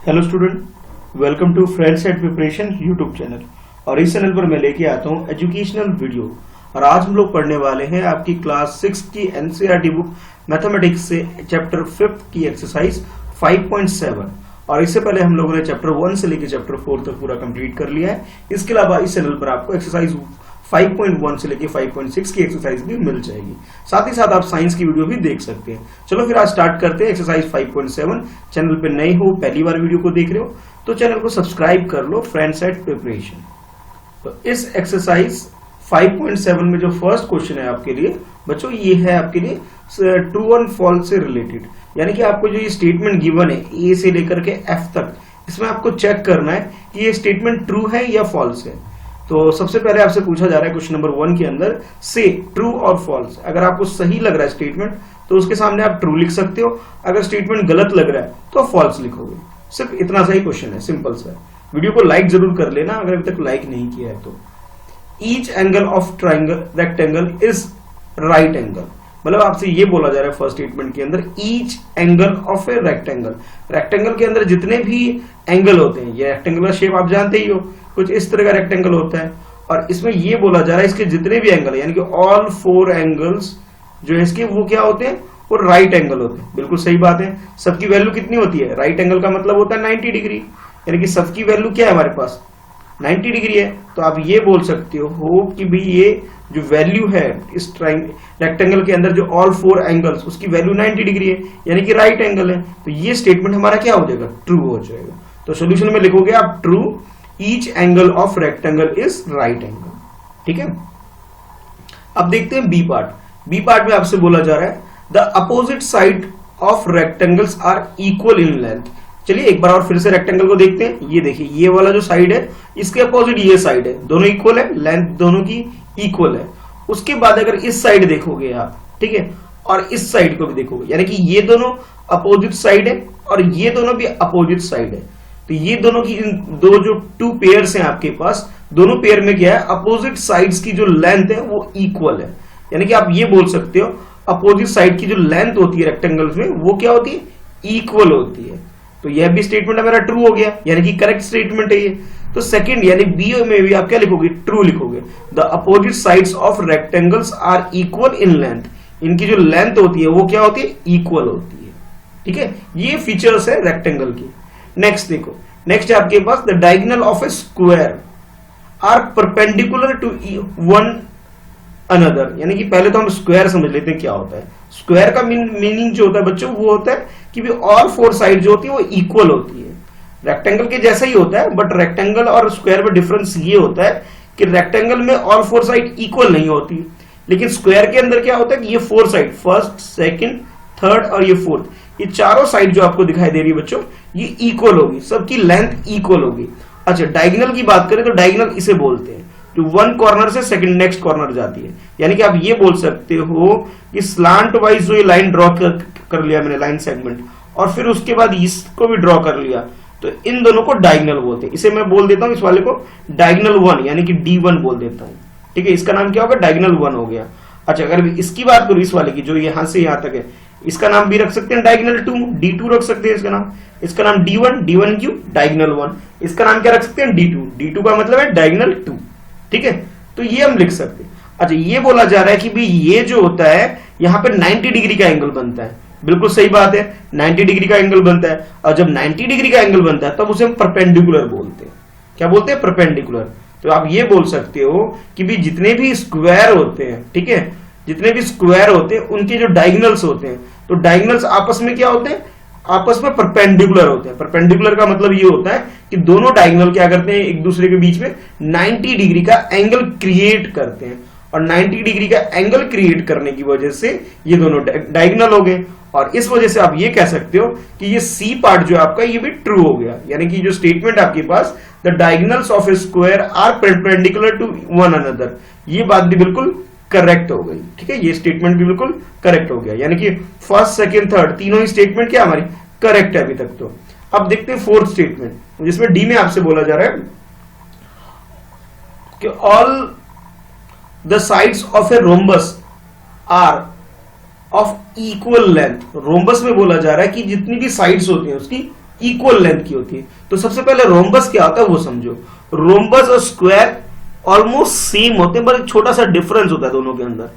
Hello student, welcome to friends at preparation YouTube channel. और इस channel पर मैं लेके आता हूँ एजुकेशनल वीडियो। और आज हम लोग पढ़ने वाले हैं आपकी क्लास 6 की एनसीईआरटी बुक मैथमेटिक्स से चैप्टर 5 की एक्सरसाइज 5.7। और इससे पहले हम लोगों ने चैप्टर 1 से लेकर चैप्टर 4 तक पूरा कंप्लीट कर लिया है। इसके अलावा इस चैनल पर आपको एक्सरसाइज 5.1 से लेके 5.6 की एक्सरसाइज भी मिल जाएगी। साथ ही साथ आप साइंस की वीडियो भी देख सकते हैं। चलो फिर आज स्टार्ट करते हैं एक्सरसाइज 5.7। चैनल पे नए हो, पहली बार वीडियो को देख रहे हो तो चैनल को सब्सक्राइब कर लो, फ्रेंड्स एट प्रिपरेशन। तो इस एक्सरसाइज 5.7 में जो फर्स्ट क्वेश्चन है आपके लिए बच्चों, ये है आपके लिए ट्रू और फॉल्स से रिलेटेड। यानी कि आपको जो ये स्टेटमेंट गिवन है ए से लेकर के एफ तक, इसमें आपको चेक करना है कि ये स्टेटमेंट ट्रू है या फॉल्स है। तो सबसे पहले आपसे पूछा जा रहा है क्वेश्चन नंबर 1 के अंदर से ट्रू और फॉल्स। अगर आपको सही लग रहा है स्टेटमेंट तो उसके सामने आप ट्रू लिख सकते हो, अगर स्टेटमेंट गलत लग रहा है तो फॉल्स लिखोगे। सिर्फ इतना सा ही क्वेश्चन है, सिंपल सा है। वीडियो को लाइक जरूर कर लेना अगर अभी तक लाइक नहीं किया है तो। Each angle of triangle rectangle is right angle. मतलब आपसे ये बोला जा रहा है फर्स्ट स्टेटमेंट के अंदर, each angle of a rectangle. Rectangle के अंदर जितने भी एंगल होते हैं, ये रेक्टेंगुलर शेप आप जानते ही हो, कुछ इस तरह का रेक्टेंगल होता है। और इसमें ये बोला जा रहा है इसके जितने भी एंगल यानी कि ऑल 4 एंगल्स जो है इसके, वो क्या होते हैं, वो राइट एंगल होते हैं। बिल्कुल सही बात है। सबकी वैल्यू कितनी होती है? राइट एंगल का मतलब होता है 90 डिग्री, यानी कि सबकी वैल्यू क्या है हमारे पास, 90 डिग्री है। तो आप ये बोल सकते हो कि भाई ये जो वैल्यू है इस रेक्टेंगल के अंदर जो ऑल 4 एंगल्स, उसकी वैल्यू 90 डिग्री है, यानी कि राइट एंगल है। तो ये स्टेटमेंट हमारा क्या हो जाएगा, ट्रू हो जाएगा। तो सोल्यूशन में लिखोगे आप true, each angle of rectangle is right angle. ठीक है। अब देखते हैं बी पार्ट। बी पार्ट में आपसे बोला जा रहा है the opposite side of rectangles are equal in length. चलिए एक बार और फिर से रेक्टेंगल को देखते हैं। ये देखिए, ये वाला जो साइड है इसके अपोजिट ये साइड है, दोनों इक्वल है, लेंथ दोनों की इक्वल है। उसके बाद अगर इस साइड देखोगे आप, ठीक है, और इस साइड को भी देखोगे, यानी कि ये दोनों अपोजिट साइड है और ये दोनों भी अपोजिट साइड है। तो ये दोनों की दो जो 2 पेयर्स हैं आपके पास, दोनों पेयर में क्या है, अपोजिट साइड्स की जो लेंथ है वो इक्वल है। यानी कि आप ये बोल सकते हो अपोजिट साइड की जो लेंथ होती है रेक्टेंगल्स में वो क्या होती है, इक्वल होती है। तो यह भी स्टेटमेंट हमारा ट्रू हो गया, यानी कि करेक्ट स्टेटमेंट है ये। तो सेकंड यानी बी में भी आप क्या लिखोगे, ट्रू लिखोगे। The opposite sides of rectangles are equal in length. इनकी जो लेंथ होती है वो क्या होती है, इक्वल होती है। ठीक है, ये फीचर्स है रेक्टेंगल की। नेक्स्ट देखो, नेक्स्ट है आपके पास the diagonal of a square are perpendicular to one another. यानी कि पहले तो हम स्क्वायर समझ लेते हैं क्या होता है। स्क्वायर का मीनिंग जो होता है बच्चों वो होता है कि भी ऑल 4 साइड जो होती है वो इक्वल होती है। रेक्टेंगल के जैसा ही होता है, बट रेक्टेंगल और स्क्वायर में डिफरेंस ये होता है कि रेक्टेंगल में ऑल 4 साइड इक्वल नहीं होती, लेकिन स्क्वायर के अंदर क्या होता है कि ये 4 साइड, फर्स्ट, सेकंड, थर्ड और ये फोर्थ, ये चारों साइड जो आपको दिखाई दे रही है बच्चों, ये इक्वल होगी, सबकी लेंथ इक्वल होगी। अच्छा, डायगोनल की बात करें तो डायगोनल इसे बोलते हैं जो 1 कॉर्नर से सेकंड नेक्स्ट कॉर्नर जाती है। यानी कि आप ये बोल सकते हो कि स्लांट वाइज जो ये लाइन ड्रॉ कर लिया मैंने, लाइन सेगमेंट, और फिर उसके बाद इसको भी ड्रॉ कर लिया, तो इन दोनों को डायगोनल बोलते हैं। इसे मैं बोल देता हूं इस वाले को डायगोनल 1 यानी कि D1 बोल देता हूं। ठीक है, इसका नाम क्या होगा, डायगोनल 1 हो गया। अच्छा, अगर इसकी बात करूं इस वाले की जो यहां से यहां तक है, इसका नाम भी रख सकते हैं डायगोनल 2, D2 रख सकते हैं इसका नाम। इसका नाम D1, D1 क्यों, डायगोनल 1। इसका नाम क्या रख सकते हैं, D2, D2 का मतलब है डायगोनल 2। ठीक है, तो ये हम लिख सकते हैं। अच्छा, ये बोला जा रहा है कि भाई ये जो होता है यहां पे 90 डिग्री का एंगल बनता है। बिल्कुल सही बात है, 90 डिग्री का एंगल बनता है। और जब 90 डिग्री का एंगल बनता है तब उसे हम परपेंडिकुलर बोलते हैं। क्या बोलते हैं, परपेंडिकुलर। तो आप ये बोल सकते हो कि भी जितने भी स्क्वायर होते हैं, ठीक है, जितने भी स्क्वायर होते हैं उनके जो डायगोनल्स होते हैं, तो डायगोनल्स आपस में क्या होते हैं, आपस में परपेंडिकुलर होते हैं। परपेंडिकुलर का मतलब ये होता है कि दोनों डायगोनल क्या करते हैं, एक दूसरे के बीच में 90 डिग्री का एंगल क्रिएट करते हैं। और 90 डिग्री का एंगल क्रिएट करने की वजह से ये दोनों डायगोनल हो गए। और इस वजह से आप ये कह सकते हो कि ये सी पार्ट जो आपका ये भी ट्रू हो गया। यानी कि जो स्टेटमेंट आपके पास the diagonals of a square are perpendicular to one another, ये बात भी बिल्कुल करेक्ट हो गई। ठीक है, ये स्टेटमेंट भी बिल्कुल करेक्ट हो गया। यानी कि फर्स्ट, सेकंड, थर्ड तीनों ही स्टेटमेंट क्या हमारी करेक्ट है अभी तक। तो अब देखते हैं फोर्थ स्टेटमेंट जिसमें डी में आपसे बोला जा रहा है कि all the sides of a rhombus are of equal length. Rhombus में बोला जा रहा है कि जितनी भी साइड्स होती हैं उसकी इक्वल लेंथ की होती है। तो सबसे पहले रोम्बस क्या होता है वो समझो। रोम्बस और स्क्वायर ऑलमोस्ट सेम होते हैं, पर एक छोटा सा डिफरेंस होता है दोनों के अंदर।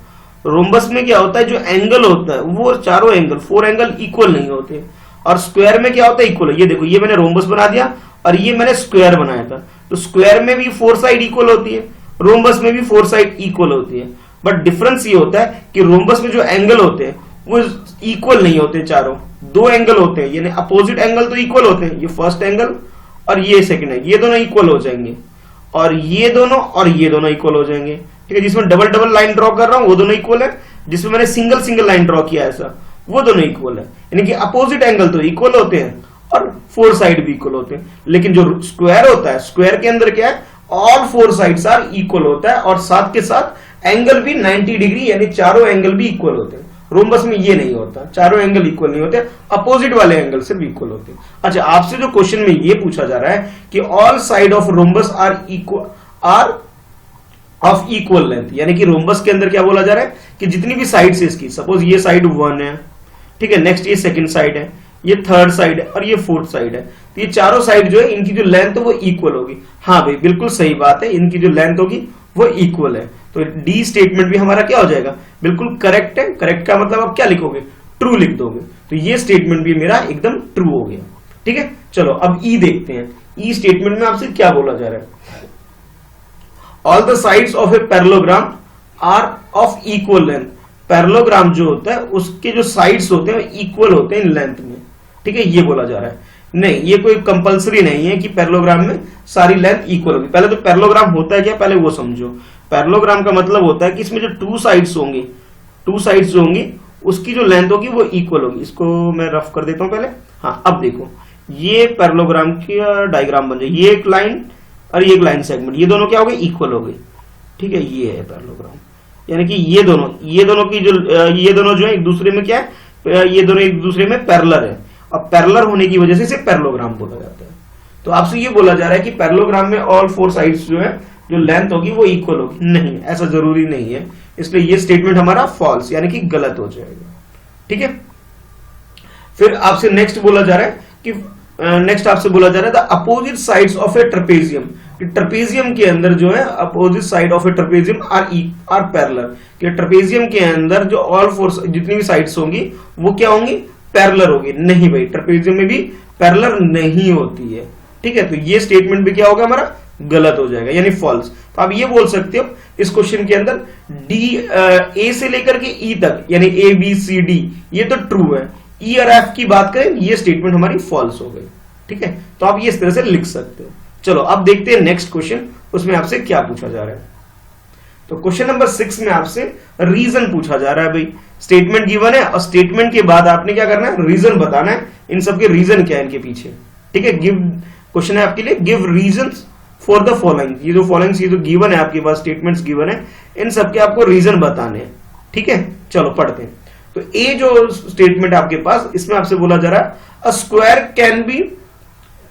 रोम्बस में क्या होता है, जो एंगल होता है वो चारों एंगल, 4 एंगल इक्वल नहीं होते, और स्क्वायर में क्या होता है, इक्वल है। ये देखो, ये मैंने रोम्बस बना दिया और ये मैंने स्क्वायर बनाया था। तो स्क्वायर में भी 4 साइड इक्वल होती है, रोम्बस में भी 4 साइड इक्वल होती है। बट डिफरेंस ये होता है कि रोम्बस में जो एंगल होते हैं वो इक्वल नहीं होते, चारों 2 एंगल होते हैं, यानी अपोजिट एंगल तो इक्वल होते हैं। ये फर्स्ट एंगल और ये सेकंड एंगल, ये दोनों इक्वल हो जाएंगे, और ये दोनों इक्वल हो जाएंगे। ठीक है, जिसमें डबल डबल लाइन ड्रॉ कर रहा हूं वो दोनों इक्वल है, जिसमें मैंने सिंगल सिंगल लाइन ड्रॉ किया ऐसा, वो दोनों इक्वल है। यानी कि अपोजिट एंगल तो इक्वल होते हैं और 4 साइड भी इक्वल होते हैं। लेकिन जो स्क्वायर होता है, स्क्वायर के अंदर क्या है, ऑल 4 साइड्स आर इक्वल होता है, और साथ के साथ एंगल भी 90 डिग्री, यानी चारों एंगल भी इक्वल होते हैं। रोम्बस में ये नहीं होता, चारों एंगल इक्वल नहीं होते, अपोजिट वाले एंगल से भी इक्वल होते हैं। अच्छा, आपसे जो क्वेश्चन में ये पूछा जा रहा है कि all side of rhombus are of equal length, यानी कि रोम्बस के अंदर क्या बोला जा रहा है कि जितनी भी साइड है इसकी, सपोज ये साइड 1 है, ठीक है, नेक्स्ट ये सेकंड साइड है, ये थर्ड साइड है और ये फोर्थ साइड है, तो ये चारों साइड जो है इनकी जो लेंथ है वो इक्वल होगी। हाँ भाई, बिल्कुल सही बात है, इनकी जो लेंथ होगी वो इक्वल है। तो डी स्टेटमेंट भी हमारा क्या हो जाएगा, बिल्कुल करेक्ट है। करेक्ट का मतलब आप क्या लिखोगे, ट्रू लिख दोगे। तो ये स्टेटमेंट भी मेरा एकदम ट्रू हो गया। ठीक है, चलो अब ई देखते हैं। ई स्टेटमेंट में आपसे क्या बोला जा रहा है, all the sides of a parallelogram are of equal length. Parallelogram जो होता है उसके जो साइड्स होते हैं इक्वल होते हैं इन लेंथ में। ठीक है, ये बोला जा रहा है। नहीं, ये कोई कंपलसरी नहीं है कि पैरेललोग्राम में सारी लेंथ इक्वल होगी। पहले तो पैरेललोग्राम होता है क्या, पहले वो समझो। पैरेललोग्राम का मतलब होता है कि इसमें जो 2 साइड्स होंगी, 2 साइड्स जो होंगी उसकी जो लेंथ होगी वो इक्वल होगी। इसको मैं रफ कर देता हूं पहले। हाँ, अब देखो, ये पैरेललोग्राम की डायग्राम बन जाए, ये एक लाइन और ये एक लाइन सेगमेंट, ये दोनों क्या हो गए, इक्वल हो गए। ठीक है, ये है पैरेललोग्राम, यानी कि ये दोनों की जो ये दोनों जो है एक दूसरे में क्या है, ये दोनों एक दूसरे में पैरेलल है, और पैरेलल होने की वजह से इसे पैरेललोग्राम बोला जाता है। तो आपसे ये बोला जा रहा है कि पैरेललोग्राम में ऑल 4 साइड्स जो है जो लेंथ होगी वो इक्वल होगी। नहीं, ऐसा जरूरी नहीं है, इसलिए ये स्टेटमेंट हमारा फॉल्स यानी कि गलत हो जाएगा। ठीक है, फिर आपसे नेक्स्ट बोला जा रहा है कि नेक्स्ट आपसे बोला जा रहा है the opposite sides of a trapezium. Trapezium के अंदर जो है opposite side of a trapezium are parallel, कि ट्रेपेजियम के अंदर जो ऑल 4 जितनी भी साइड्स होंगी वो क्या होंगी, पैरेलल होगी। नहीं भाई, ट्रेपेजियम में भी पैरेलल नहीं होती है। ठीक है, तो ये स्टेटमेंट भी क्या होगा, हमारा गलत हो जाएगा यानी फॉल्स। तो आप ये बोल सकते हो इस क्वेश्चन के अंदर डी ए से लेकर के ई तक, यानी ए बी सी डी, ये तो ट्रू है। ई और एफ की बात करें, ये स्टेटमेंट हमारी फॉल्स हो गई। ठीक है, तो आप ये इस तरह से लिख सकते हो। चलो अब देखते हैं नेक्स्ट क्वेश्चन, उसमें आपसे क्या पूछा जा रहा है। तो क्वेश्चन नंबर 6 में आपसे रीजन पूछा जा रहा है। भाई, स्टेटमेंट गिवन है और स्टेटमेंट के बाद आपने क्या करना है, रीजन बताना है। इन सबके रीजन क्या है इनके पीछे। ठीक है, गिव क्वेश्चन है आपके लिए, give reasons for the following. ये जो फॉलोइंग ये जो गिवन है आपके पास, स्टेटमेंट्स गिवन है, इन सबके आपको रीजन बताने हैं। ठीक है, चलो पढ़ते हैं। तो ए जो स्टेटमेंट आपके पास, इसमें आपसे बोला जा रहा है a square can be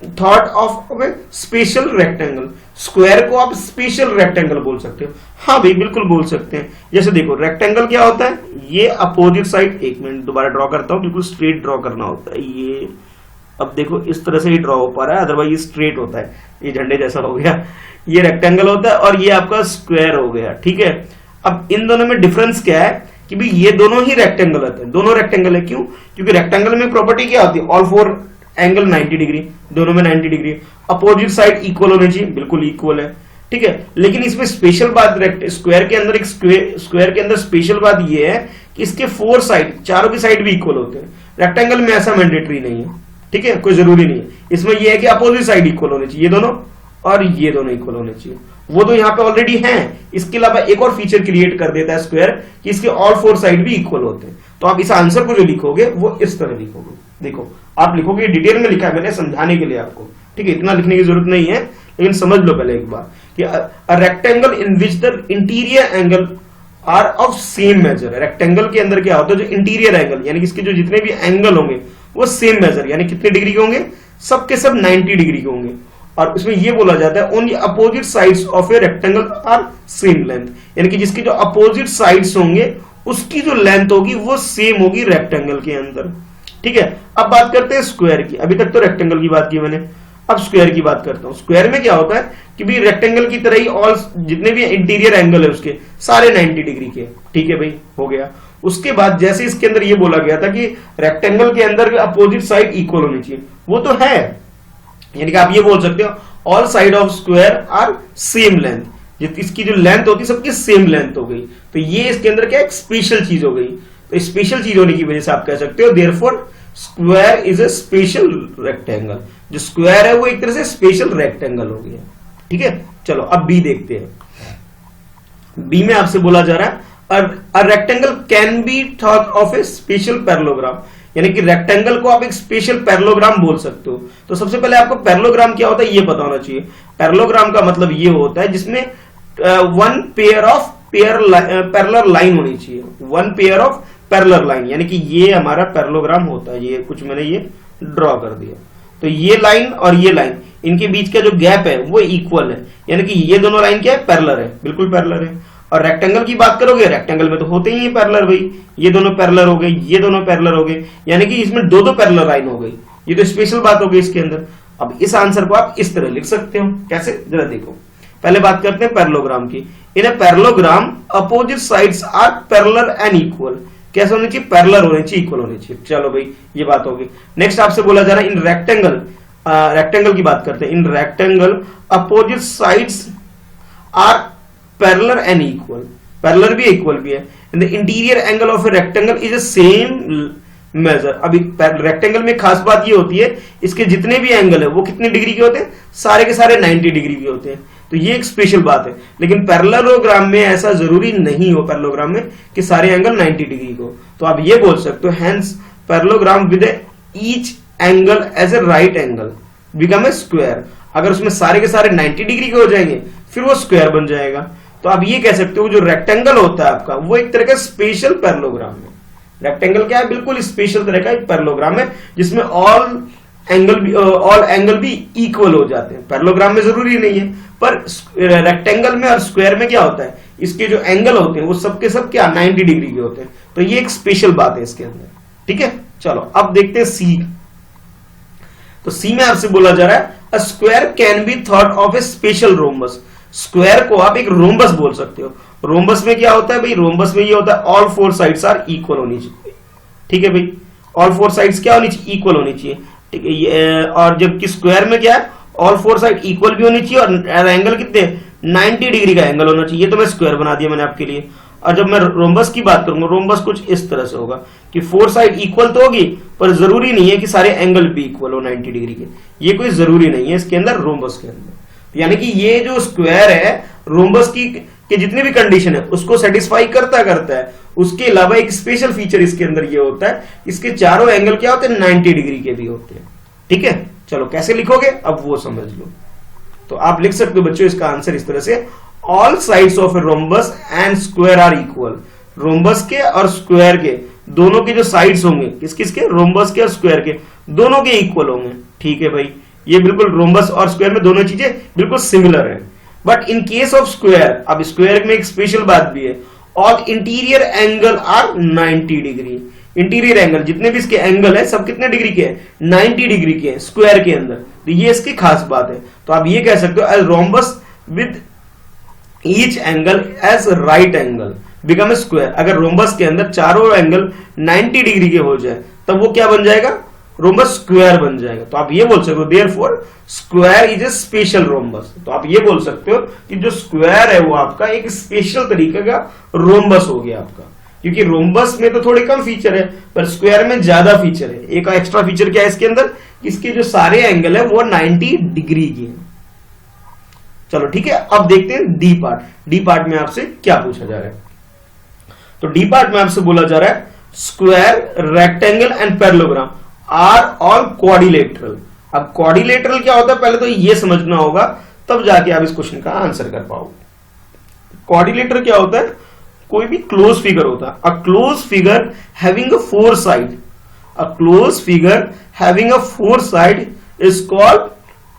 thought of A special rectangle. Square को आप स्पेशल रेक्टेंगल बोल सकते हो। हाँ भाई, बिल्कुल बोल सकते हैं। जैसे देखो, रेक्टेंगल क्या होता है, ये अपोजिट साइड, एक मिनट दोबारा ड्रॉ करता हूं, बिल्कुल स्ट्रेट ड्रॉ करना होता है। ये अब देखो इस तरह से ही ड्रॉ हो पा रहा है, अदरवाइज ये स्ट्रेट होता है, ये झंडे जैसा हो गया। ये रेक्टेंगल होता है और ये आपका स्क्वायर हो गया। ठीक है, अब इन दोनों में डिफरेंस क्या है कि भाई ये दोनों ही रेक्टेंगल होते हैं, दोनों रेक्टेंगल है। क्यों? क्योंकि रेक्टेंगल में प्रॉपर्टी क्या होती है, ऑल 4 एंगल 90 डिग्री, दोनों में 90 डिग्री, अपोजिट साइड इक्वल होनी चाहिए, बिल्कुल इक्वल है। ठीक है, लेकिन इसमें स्पेशल बात, स्क्वायर के अंदर, एक स्क्वायर के अंदर स्पेशल बात ये है कि इसके 4 साइड, चारों की साइड भी इक्वल होते हैं। रेक्टेंगल में ऐसा मैंडेटरी नहीं है। ठीक है, कोई जरूरी नहीं है। इसमें यह है कि अपोजिट साइड इक्वल होनी चाहिए, ये दोनों और ये दोनों इक्वल होने चाहिए। वो तो यहाँ पे ऑलरेडी हैं। इसके अलावा एक और फीचर क्रिएट कर देता है स्क्वायर कि इसके ऑल 4 साइड भी इक्वल होते हैं। तो आप इस आंसर को जो लिखोगे वो इस तरह लिखोगे। देखो, आप लिखोगे, डिटेल में लिखा है मैंने समझाने के लिए आपको। ठीक है, इतना लिखने की जरूरत नहीं है, लेकिन समझ लो पहले एक बार कि a rectangle in which the interior angle are of same measure. Rectangle के अंदर क्या होता है, जो इंटीरियर एंगल यानी इसके जो जितने भी एंगल होंगे वो सेम मेजर, यानी कितने डिग्री के होंगे, सबके सब 90 डिग्री के होंगे। और इसमें यह बोला जाता है only opposite sides of a rectangle are same length, यानी कि जिसके जो अपोजिट साइड्स होंगे उसकी जो लेंथ होगी वो सेम होगी रेक्टेंगल के अंदर। ठीक है, अब बात करते हैं स्क्वायर की। अभी तक तो रेक्टेंगल की बात की मैंने, अब स्क्वायर की बात करता हूं। स्क्वायर में क्या होता है कि भी रेक्टेंगल की तरह ही ऑल जितने भी इंटीरियर एंगल है उसके सारे 90 डिग्री के। ठीक है भाई, हो गया। उसके बाद जैसे इसके अंदर ये बोला गया था कि रेक्टेंगल के अंदर अपोजिट साइड इक्वल होनी चाहिए, वो तो है, यानी कि आप ये बोल सकते हो all side of square are same length, इसकी जो लेंथ होती है सबकी सेम लेंथ हो गई। तो ये इसके अंदर क्या एक स्पेशल चीज हो गई। तो स्पेशल चीज होने की वजह से आप कह सकते हो therefore square is a special rectangle. जो स्क्वायर है वो एक तरह से स्पेशल रेक्टेंगल हो गया। ठीक है, चलो अब बी देखते हैं। बी में आपसे बोला जा रहा है a rectangle can be thought of A special parallelogram, यानी कि रेक्टेंगल को आप एक स्पेशल पैरेललोग्राम बोल सकते हो। तो सबसे पहले आपको पैरेललोग्राम क्या होता है ये पता होना चाहिए। पैरेललोग्राम का मतलब ये होता है जिसमें one pair of parallel line होनी चाहिए, one pair of parallel line, यानी कि ये हमारा पैरेललोग्राम होता है। ये कुछ मैंने ये ड्रॉ कर दिया, तो ये लाइन और ये लाइन इनके बीच का जो गैप है वो इक्वल है, यानी कि ये दोनों लाइन क्या है पैरेलल है, बिल्कुल पैरेलल है। और रेक्टेंगल की बात करोगे, रेक्टेंगल में तो होते ही है पैरेलल भाई, ये दोनों पैरेलल हो गए, ये दोनों पैरेलल हो गए, यानी कि इसमें दो दो पैरेलल लाइन हो गई। ये तो स्पेशल बात हो गई इसके अंदर। अब इस आंसर को आप इस तरह लिख सकते हो, कैसे जरा देखो। पहले बात करते हैं पैरेललोग्राम की। In a parallelogram opposite sides are parallel and equal. कैसे होने चाहिए? पैरेलल होने चाहिए, इक्वल होने चाहिए। चलो भाई ये बात होगी। नेक्स्ट आपसे बोला जा रहा है इन रेक्टेंगल, रेक्टेंगल की बात करते हैं। In rectangle opposite sides are parallel and equal, parallel भी इक्वल भी है। In the interior angle of a rectangle is a same measure. अभी रेक्टेंगल में खास बात ये होती है इसके जितने भी एंगल है वो कितने डिग्री के होते हैं? सारे के सारे 90 डिग्री के होते हैं। तो ये एक स्पेशल बात है। लेकिन पैरेललोग्राम में ऐसा जरूरी नहीं हो, पैरेललोग्राम में कि सारे एंगल 90 डिग्री को। तो आप ये बोल सकते हो hence parallelogram with each angle as a right angle become a square. अगर उसमें सारे के सारे 90 डिग्री के हो जाएंगे फिर वो स्क्वायर बन जाएगा। तो आप ये कह सकते हो जो रेक्टेंगल होता है आपका वो एक तरह का स्पेशल पैरेललोग्राम है। रेक्टेंगल क्या है? बिल्कुल स्पेशल तरह का एक पैरेललोग्राम है जिसमें ऑल एंगल भी इक्वल हो जाते हैं। पैरेललोग्राम में जरूरी नहीं है, पर रेक्टेंगल में और स्क्वायर में क्या होता है इसके जो एंगल होते हैं वो सबके सब क्या 90 डिग्री के होते हैं। तो ये एक स्पेशल बात है इसके अंदर। ठीक है, चलो अब देखते हैं सी। तो सी में आपसे बोला जा रहा है a square can be thought of A special rhombus. Square को आप एक रोम्बस बोल सकते हो। रोम्बस में क्या होता है भाई? रोम्बस में ये होता है all four sides are equal होनी चाहिए। ठीक है भाई, ऑल फोर साइड्स क्या होनी चाहिए? इक्वल होनी चाहिए। ठीक है, और जबकि स्क्वायर में क्या है? ऑल फोर साइड इक्वल भी होनी चाहिए और एंगल कितने 90 डिग्री का एंगल होना चाहिए। तो मैं स्क्वायर बना दिया मैंने आपके लिए। और जब मैं रोम्बस की बात करूंगा, रोम्बस कुछ इस तरह से होगा कि फोर साइड इक्वल तो होगी पर जरूरी नहीं है कि सारे एंगल भी इक्वल हो 90 डिग्री के। ये कोई जरूरी नहीं है इसके अंदर, रोम्बस के अंदर। यानी कि ये जो स्क्वायर है रोम्बस की कि जितनी भी कंडीशन है उसको सेटिस्फाई करता है। उसके अलावा एक स्पेशल फीचर इसके अंदर ये होता है, इसके चारों एंगल क्या होते हैं 90 डिग्री के भी होते हैं। ठीक है, चलो कैसे लिखोगे अब वो समझ लो। तो आप लिख सकते हो बच्चों इसका आंसर इस तरह से, all sides of a rhombus and square are equal. Rhombus के और स्क्वायर के दोनों के जो साइड्स होंगे, किस किस के? रोम्बस के और स्क्वायर के दोनों के इक्वल होंगे। ठीक है भाई, ये बिल्कुल रोम्बस और स्क्वायर में दोनों चीजें बिल्कुल सिमिलर है। But in case of square, अब स्क्वायर में एक स्पेशल बात भी है, all interior angle are 90 degree. Interior angle जितने भी इसके एंगल है सब कितने डिग्री के हैं? 90 डिग्री के हैं स्क्वायर के अंदर। तो ये इसकी खास बात है। तो आप ये कह सकते हो as rhombus with each angle as right angle become a square. अगर रोम्बस के अंदर चारों एंगल 90 डिग्री के हो जाए तब वो क्या बन जाएगा? रोम्बस स्क्वायर बन जाएगा। तो आप ये बोल सकते हो therefore square is a special rhombus. तो आप ये बोल सकते हो कि जो स्क्वायर है वो आपका एक स्पेशल तरीके का रोम्बस हो गया आपका, क्योंकि रोम्बस में तो थोड़े कम फीचर है पर स्क्वायर में ज्यादा फीचर है। एक एक्स्ट्रा फीचर क्या है इसके अंदर? इसके जो सारे एंगल है वो 90 डिग्री के हैं। चलो ठीक है, अब देखते हैं डी पार्ट। डी पार्ट में आपसे क्या पूछा जा रहा है? तो डी पार्ट में आपसे बोला जा रहा है square, rectangle and parallelogram are all quadrilateral. अब क्वाड्रिलेटरल क्या होता है पहले तो ये समझना होगा, तब जाके आप इस क्वेश्चन का आंसर कर पाओगे। क्वाड्रिलेटरल क्या होता है? कोई भी क्लोज फिगर होता है। A close figure having a four side, a close figure having a four side is called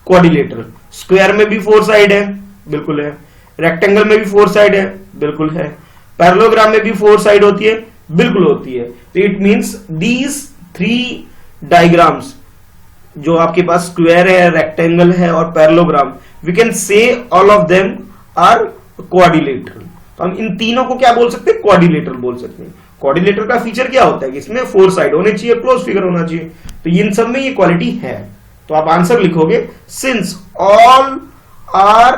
quadrilateral. Square में भी फोर साइड है, बिल्कुल है। रेक्टेंगल में भी फोर साइड है, बिल्कुल है। पैरेललोग्राम में भी फोर साइड होती है, बिल्कुल होती है। तो it means these three diagrams जो आपके पास स्क्वायर है, रेक्टेंगल है और parallelogram, we can say all of them are quadrilateral. तो हम इन तीनों को क्या बोल सकते हैं? क्वाड्रिलेटरल बोल सकते हैं। क्वाड्रिलेटरल का फीचर क्या होता है कि इसमें 4 साइड होने चाहिए, क्लोज फिगर होना चाहिए। तो इन सब में ये क्वालिटी है। तो आप आंसर लिखोगे since all are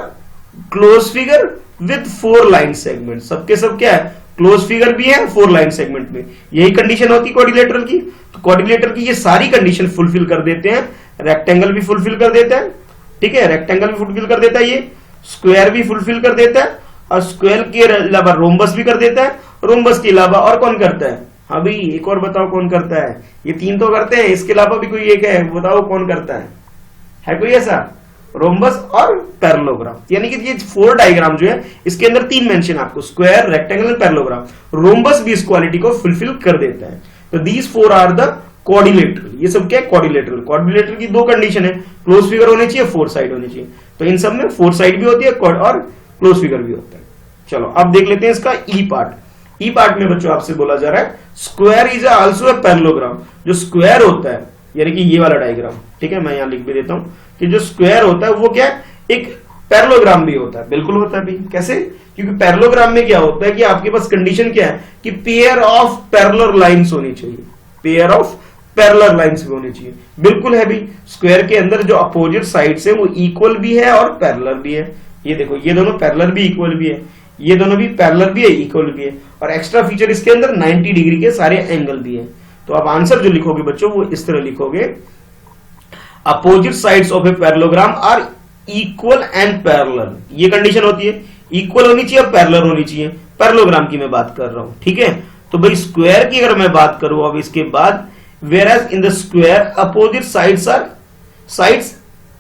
close figure with 4 line segment. सबके सब क्या है? क्लोज फिगर भी है, 4 लाइन सेगमेंट में। यही कंडीशन होती है क्वाड्रिलेटरल की। तो क्वाड्रिलेटरल की ये सारी कंडीशन फुलफिल कर देते हैं। रेक्टेंगल भी फुलफिल कर देता है, ठीक है, रेक्टेंगल भी फुलफिल कर देता है, ये स्क्वायर भी फुलफिल कर देता है, और स्क्वायर के अलावा रोम्बस भी कर देता है। रोम्बस के अलावा और कौन करता है? हाँ भाई, एक और बताओ कौन करता है? ये 3 तो करते हैं, इसके अलावा भी कोई एक है, बताओ कौन करता है कोई ऐसा? रोम्बस और पैरेललोग्राम। यानी कि ये 4 डायग्राम जो है इसके अंदर 3 मेंशन आपको, square, rectangle and parallelogram. Rhombus भी इस क्वालिटी को फुलफिल कर देता है। तो दीज 4 आर द क्वाड्रिलेटरल। ये सब क्या है? क्वाड्रिलेटरल। क्वाड्रिलेटरल की 2 कंडीशन है, क्लोज फिगर होने चाहिए, 4 साइड होने चाहिए। तो इन सब में 4 साइड भी होती है और क्लोज फिगर भी होता है। चलो अब देख लेते हैं इसका ई पार्ट। ई पार्ट में बच्चों आपसे बोला जा रहा है square is also a parallelogram. जो स्क्वायर होता है यानी कि ये वाला डायग्राम, ठीक है, मैं यहां लिख भी देता हूं कि जो स्क्वायर होता है वो क्या है? एक पैरेललोग्राम भी होता है। बिल्कुल होता है भी। कैसे? क्योंकि पैरेललोग्राम में क्या होता है कि आपके पास कंडीशन क्या है कि पेयर ऑफ पैरेलल लाइंस होनी चाहिए, पेयर ऑफ पैरेलल लाइंस भी होनी चाहिए। बिल्कुल है भी। स्क्वायर के अंदर जो अपोजिट साइड्स है वो इक्वल भी है और पैरेलल भी है। ये देखो, ये दोनों पैरेलल भी इक्वल भी है, ये दोनों भी पैरेलल भी है, इक्वल भी है, और एक्स्ट्रा फीचर इसके अंदर 90 डिग्री के सारे एंगल भी है। तो आप आंसर जो लिखोगे बच्चों वो इस तरह लिखोगे, opposite sides of a parallelogram are equal and parallel. ये कंडीशन होती है, इक्वल होनी चाहिए और पैरेलल होनी चाहिए। पैरेललोग्राम की मैं बात कर रहा हूं, ठीक है। तो भाई स्क्वायर की अगर मैं बात करूं अब इसके बाद, whereas in the square opposite sides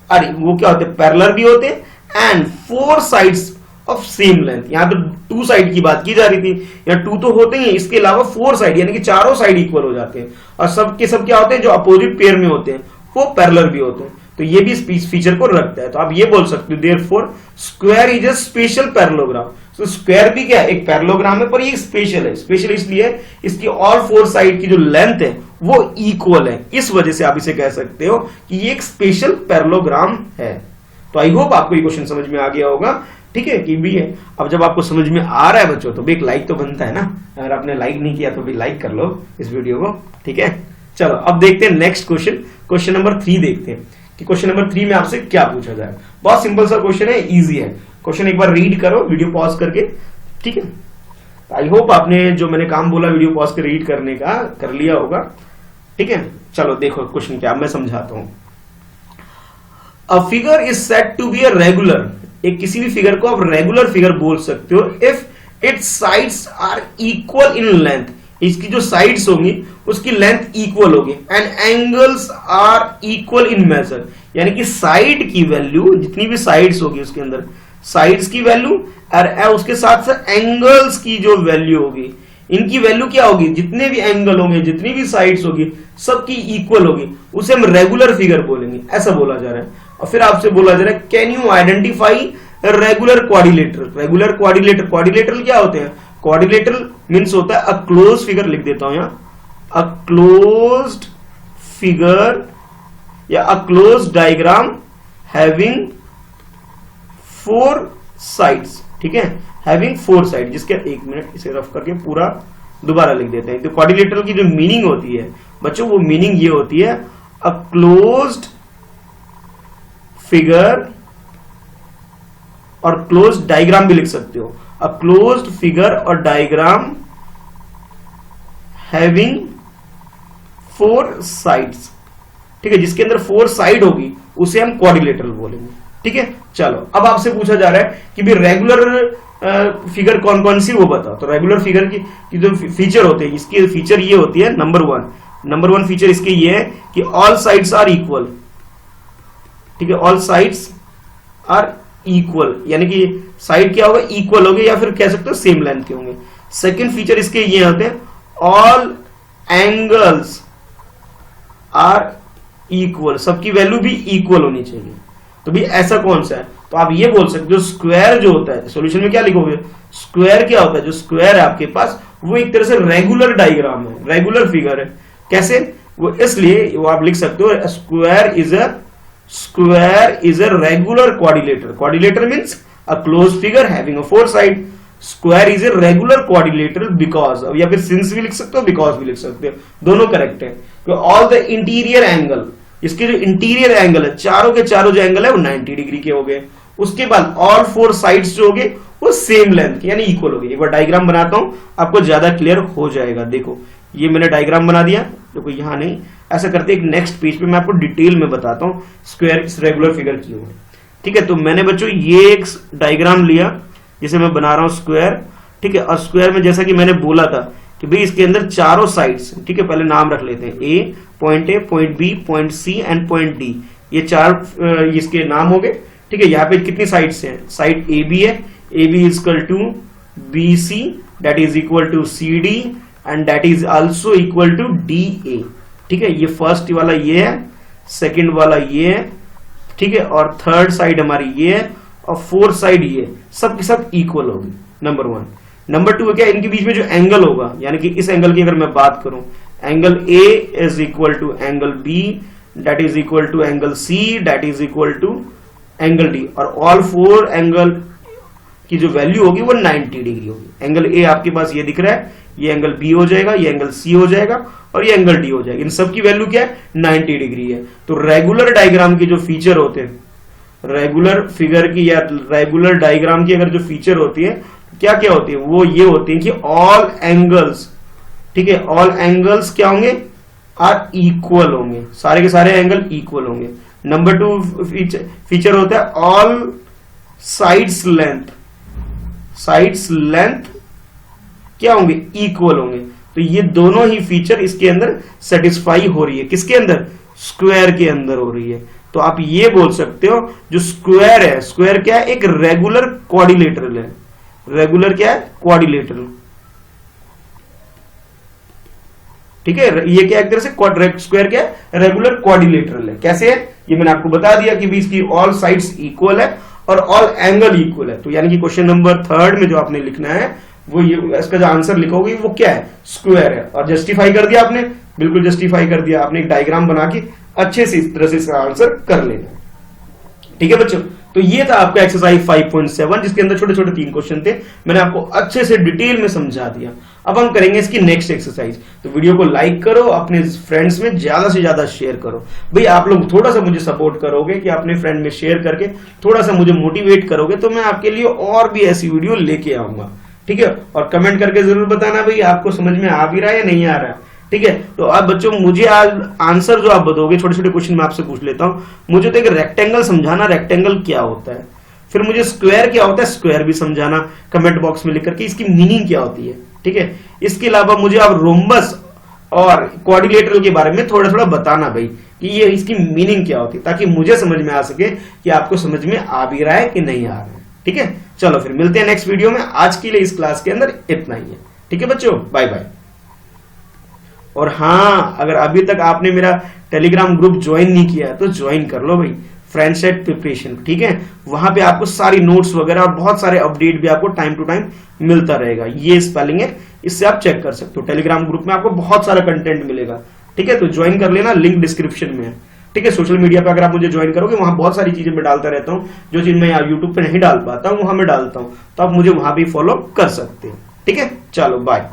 are वो क्या होते हैं? पैरेलल भी होते हैं and 4 sides of same length. यहां तो 2 साइड की बात की जा रही थी, यहाँ 2 तो होते ही, इसके अलावा 4 साइड यानी कि चारों साइड इक्वल हो जाते हैं। और सब के सब क्या होते हैं? जो अपोजिट पेयर में होते हैं वो पैरेलल भी होते हैं। तो ये भी इस फीचर को रखता है। तो आप ये बोल सकते हो therefore square is a special parallelogram. तो स्क्वायर भी क्या है? एक पैरेललोग्राम है, पर ये स्पेशल है। स्पेशल इसलिए इसकी ऑल 4 साइड की जो लेंथ है वो इक्वल है। इस वजह से आप इसे कह सकते हो कि ये एक स्पेशल पैरेललोग्राम है। तो आई होप आपको ये क्वेश्चन समझ में आ गया होगा, ठीक है, कि भी है। अब जब आपको समझ में आ रहा है बच्चों तो भी एक लाइक तो बनता है ना। अगर आपने लाइक नहीं किया तो भी लाइक कर लो इस वीडियो को, ठीक है। चलो अब देखते हैं नेक्स्ट क्वेश्चन, क्वेश्चन नंबर 3 देखते हैं कि क्वेश्चन नंबर 3 में आपसे क्या पूछा जाए। बहुत सिंपल सा क्वेश्चन है, इजी है। क्वेश्चन एक बार रीड करो वीडियो पॉज करके, ठीक है। आई होप आपने जो मैंने काम बोला वीडियो पॉज कर रीड करने का कर लिया होगा, ठीक है। चलो देखो क्वेश्चन क्या, मैं समझाता हूं। A figure is said to be a regular. एक किसी भी फिगर को आप रेगुलर फिगर बोल सकते हो if its sides are equal in length. इसकी जो साइड्स होंगी उसकी लेंथ इक्वल होगी and angles are equal in measure. यानी कि साइड की वैल्यू, जितनी भी साइड्स होगी उसके अंदर साइड्स की वैल्यू और उसके साथ साथ एंगल्स की जो वैल्यू होगी, इनकी वैल्यू क्या होगी? जितने भी एंगल होंगे, जितनी भी साइड्स होगी, सबकी इक्वल होगी, उसे हम रेगुलर फिगर बोलेंगे, ऐसा बोला जा रहा है। और फिर आपसे बोला जा रहा है can you identify regular quadrilateral. Regular quadrilateral, quadrilateral क्या होते हैं? क्वाड्रिलेटरल मींस होता है अ क्लोज फिगर, लिख देता हूं यहां, अ क्लोज्ड फिगर या a close diagram having 4 sides, ठीक है, हैविंग 4 साइड। जिसके, एक मिनट इसे रफ करके पूरा दोबारा लिख देते हैं। तो क्वाड्रिलेटरल की जो मीनिंग होती है बच्चों, वो मीनिंग ये होती है अ क्लोज्ड फिगर, और क्लोज्ड डायग्राम भी लिख सकते हो, अ क्लोज्ड फिगर और डायग्राम हैविंग 4 साइड्स, ठीक है, जिसके अंदर 4 साइड होगी उसे हम क्वाड्रिलेटरल बोलेंगे, ठीक है। चलो अब आपसे पूछा जा रहा है कि भी रेगुलर फिगर कौन कौन सी वो बताओ। तो रेगुलर फिगर की जो फीचर होते हैं, इसकी फीचर ये होती है, नंबर वन फीचर इसके ये है कि ऑल साइड्स आर इक्वल, ठीक है, ऑल साइड्स आर इक्वल, यानी कि साइड क्या होगा? इक्वल होंगे, या फिर कह सकते हो सेम लेंथ के होंगे। सेकंड फीचर इसके ये होते हैं ऑल एंगल्स आर इक्वल, सबकी वैल्यू भी इक्वल होनी चाहिए। तो भी ऐसा कौन सा है? तो आप ये बोल सकते हो स्क्वायर जो होता है, सॉल्यूशन में क्या लिखोगे? स्क्वायर क्या होता है? जो स्क्वायर है आपके पास वो एक तरह से रेगुलर डायग्राम है, रेगुलर फिगर है। कैसे? वो इसलिए वो आप लिख सकते हो square is a regular quadrilateral. Quadrilateral means a close figure having a four side. Square is a regular quadrilateral because, या फिर सिंस भी लिख सकते हो, बिकॉज भी लिख सकते हो, दोनों करेक्ट है। ऑल द इंटीरियर एंगल, इसके जो इंटीरियर एंगल है, चारों के चारों जो एंगल है वो 90 डिग्री के हो गए। उसके बाद ऑल फोर साइड्स जो हो गए वो सेम लेंथ के यानी इक्वल हो गए। एक बार डायग्राम बनाता हूं, आपको ज्यादा क्लियर हो जाएगा। देखो ये मैंने डायग्राम बना दिया, देखो यहां नहीं, ऐसा करते एक नेक्स्ट पेज पे मैं आपको डिटेल में बताता हूं स्क्वायर इस रेगुलर फिगर की हो। ठीक है, तो मैंने बच्चों ये एक डायग्राम लिया जिसे मैं बना रहा हूं स्क्वायर। ठीक है, और स्क्वायर में जैसा कि मैंने बोला था कि भाई इसके अंदर चारों साइड्स, ठीक है, पहले नाम रख लेते हैं, A, point B, point C and point D, ये चार इसके नाम हो गए। ठीक है, यहाँ पे कितनी साइड्स हैं, साइड ए बी है, A B is equal to B C, that is equal to C D and that is also equal to D A. ठीक है, ये फर्स्ट वाला ये है, सेकंड वाला ये है, ठीक है, और थर्ड साइड हमारी ये है, और फोर्थ साइड ये, सब के सब इक्वल होगी, नंबर वन। नंबर टू क्या, इनके बीच में जो एंगल होगा, यानी कि इस एंगल की अगर मैं बात करूं, angle A is equal to angle B, that is equal to angle C, that is equal to angle D, और ऑल फोर एंगल की जो वैल्यू होगी वो 90 डिग्री होगी। एंगल ए आपके पास ये दिख रहा है, ये एंगल बी हो जाएगा, ये एंगल सी हो जाएगा, और ये एंगल डी हो जाएगा। इन सब की वैल्यू क्या है, 90 डिग्री है। तो रेगुलर डायग्राम के जो फीचर होते हैं, रेगुलर फिगर की या रेगुलर डायग्राम की अगर जो फीचर होती है, क्या क्या होती है, वो ये होती है कि ऑल एंगल्स, ठीक है, ऑल एंगल्स क्या होंगे, आर इक्वल होंगे, सारे के सारे एंगल इक्वल होंगे। नंबर टू फीचर होता है ऑल साइड्स लेंथ क्या होंगे, इक्वल होंगे। तो ये दोनों ही फीचर इसके अंदर सेटिस्फाई हो रही है, किसके अंदर, स्क्वायर के अंदर हो रही है। तो आप ये बोल सकते हो जो स्क्वायर है, स्क्वायर क्या है, एक रेगुलर क्वाड्रिलेटरल है। रेगुलर क्या है, क्वाड्रिलेटरल। ठीक है, ये क्या एक तरह से स्क्वायर क्या है, रेगुलर क्वाड्रिलेटरल है। कैसे है, ये मैंने आपको बता दिया कि इसकी ऑल साइड्स इक्वल है और ऑल एंगल इक्वल है। तो यानी कि क्वेश्चन नंबर 3 में जो आपने लिखना है वो ये, इसका जो आंसर लिखोगे वो क्या है, स्क्वायर है। और जस्टिफाई कर दिया आपने, बिल्कुल जस्टिफाई कर दिया आपने, एक डायग्राम बना के अच्छे से इस तरह से इसका आंसर कर लेना। ठीक है बच्चों, तो ये था आपका एक्सरसाइज 5.7 जिसके अंदर छोटे छोटे 3 क्वेश्चन थे, मैंने आपको अच्छे से डिटेल में समझा दिया। अब हम करेंगे इसकी नेक्स्ट एक्सरसाइज। तो वीडियो को लाइक करो, अपने फ्रेंड्स में ज्यादा से ज्यादा शेयर करो। भाई आप लोग थोड़ा सा मुझे सपोर्ट करोगे कि अपने फ्रेंड में शेयर करके थोड़ा सा मुझे मोटिवेट करोगे, तो मैं आपके लिए और भी ऐसी वीडियो लेके आऊंगा। ठीक है, और कमेंट करके जरूर बताना भाई आपको समझ में आ भी रहा है या नहीं आ रहा है। ठीक है, तो अब बच्चों मुझे आज आंसर जो आप बताओगे, छोटे छोटे क्वेश्चन मैं आपसे पूछ लेता हूं। मुझे तो एक रेक्टेंगल समझाना, रेक्टेंगल क्या होता है, फिर मुझे स्क्वायर क्या होता है, स्क्वायर भी समझाना कमेंट बॉक्स में लिख करके, इसकी मीनिंग क्या होती है। ठीक है, इसके अलावा मुझे आप रोम्बस और क्वाड्रिलेटरल के बारे में थोड़ा थोड़ा बताना भाई कि ये इसकी मीनिंग क्या होती है, ताकि मुझे समझ में आ सके कि आपको समझ में आ भी रहा है कि नहीं आ रहा है। ठीक है, चलो फिर मिलते हैं नेक्स्ट वीडियो में। आज के लिए इस क्लास के अंदर इतना ही है। ठीक है बच्चों, बाय बाय। और हाँ, अगर अभी तक आपने मेरा टेलीग्राम ग्रुप ज्वाइन नहीं किया तो ज्वाइन कर लो भाई, फ्रेंड्स एट प्रिपरेशन। ठीक है, वहां पे आपको सारी नोट्स वगैरह और बहुत सारे अपडेट भी आपको टाइम टू टाइम मिलता रहेगा। ये स्पेलिंग है, इससे आप चेक कर सकते हो। टेलीग्राम ग्रुप में आपको बहुत सारा कंटेंट मिलेगा। ठीक है, तो ज्वाइन कर लेना, लिंक डिस्क्रिप्शन में है। ठीक है, सोशल मीडिया पे अगर आप मुझे ज्वाइन करोगे, वहां बहुत सारी चीजें मैं डालता रहता हूँ, जो चीज मैं यूट्यूब पे नहीं डाल पाता हूँ वहां मैं डालता हूँ, तो आप मुझे वहां भी फॉलो कर सकते हैं। ठीक है, चलो बाय।